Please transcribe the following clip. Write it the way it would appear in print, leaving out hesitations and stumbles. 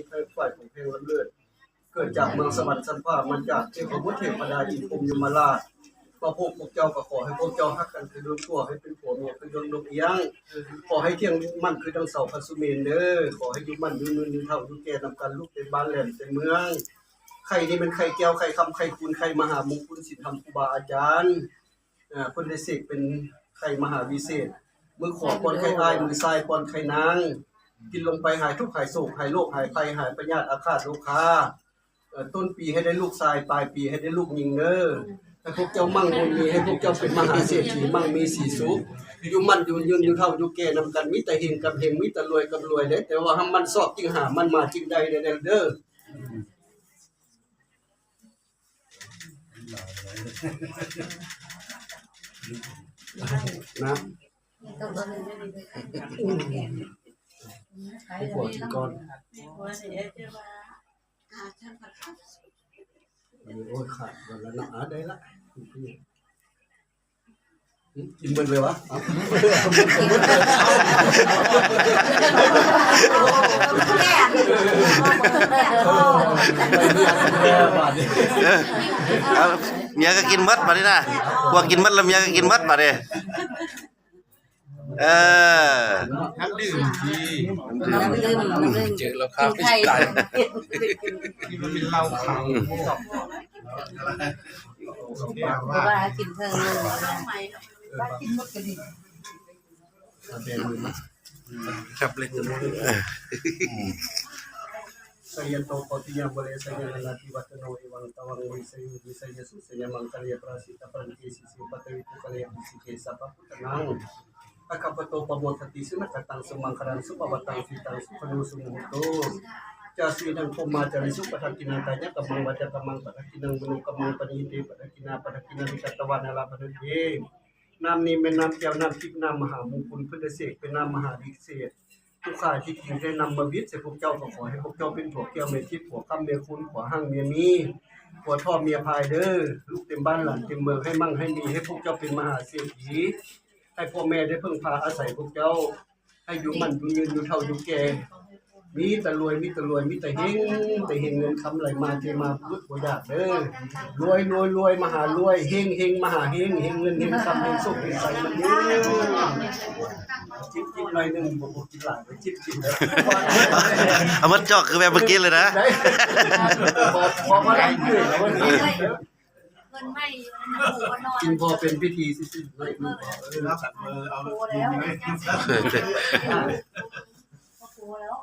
ที่ฝ่ายของเพลงล้ำเลิศเกิดจากเมืองสวรรค์ชั้นฟ้ามันจากเทพบุตรเทพดาอินพรหมยมราชพวกเจ้าก็ขอให้พวกเจ้าฮักกันคือดวงตัวให้เป็นผัวเมียคือดวงดงเอียงขอให้เที่ยงมั่นคือดังเสาพัสุเมนเด้อขอให้อยู่มั่นอยู่ยืนอยู่เท่าอยู่แก่นำกันลูกเป็นบ้านแหลมเป็นเมืองใครนี่เป็นใครแก้วใครคำใครคุณใครมหามงคลศิลธรรมครูบาอาจารย์คนได้เสกเป็นใครมหาวิเศษมือขวาปอนใครอายมือซ้ายปอนใครนางกินลงไปหายทุกข์หายโศกหายโรคหายภัยหายพยาธิอาฆาตโรคาต้นปีให้ได้ลูกชายปลายปีให้ได้ลูกหญิงเด้อให้พวกเจ้ามั่งมีให้พวกเจ้าเป็นมหาเศรษฐีมั่งมีสีสุขอยู่มั่นอยู่ยืนอยู่เท่าอยู่แก่นำกันมีแต่เฮงกับเฮงมีแต่รวยกับรวยเด้แต่ว่ามันสอบจริงหามันมาจริงใดเด้อนะให้ปวดก่อนโอ้ยขาดวันละหนาได้ละกินเบิดเลยวะเมียก็กินมัดมาดินะพวกกินมัดแล้วเมียก็กินมัดมาดิน้ำดื่มทีน้ำดื่มเจอแล้วครับไก่ที่มันเป็นเหล้าขาวเพราะว่ากินเพิ่งครับเล็กน้อยสยันโตปฏิยามบริสัยนานาทิวัตโนเอวังตวังวิสัยวิสัยสุสัยมังคลียปราสิตปรันติสิสิปตวิตุคลียปิสิเกสัพพุทธังอาคาปโตปโมทติสุนักตังสมังครังสุปวัตังสิตังสุขโนสุโมโตจาสีนังพมาจาริสุปทักกินังตายะกัมมังวัจกัมมังปทักกินังมนุกัมมังปณิเตปทักกินาปทักกินาวิกัตตวานาลาปทักเยนามนี้เป็นนามแก้วนามทิพย์นามมหามงคลพุทธเสกเป็นนามมหาวิเศษทุกข้าที่จริงได้นำมาวิทย์ใส่พวกเจ้าก็ขอให้พวกเจ้าเป็นผัวแก้วเมียทิพย์ผัวค่ำเมียคุณผัวห้างเมียมีผัวท่อเมียพายเด้อลูกเต็มบ้านหลานเต็มเมืองให้มั่งให้มีให้พวกเจ้าเป็นมหาเศรษฐีให้พ่อแม่ได้พึ่งพาอาศัยพวกเจ้าให้อยู่มั่นอยู่ยืนอยู่เท่าอยู่แก่มีแต่รวยมีแต่รวยมีแต่เฮงแต่เฮงเงินคำไหลมาเทมาพุทธบ่อยากเด้อรวยรวยรวยมหารวยเฮงเฮงมหาเฮงเฮงเงินเฮงคำเฮงสุขเฮงใสมันเยอะจิ๊บจิ๊บหน่อยนึงบ่กินหลายไปจิ๊บจิ๊บแล้วเอามัดจอกคือแบบเมื่อกี้เลยนะพอมาได้เรื่อยแล้ววันนี้กินพอเป็นพิธีสิๆเลยรับสักมือเอาแล้ว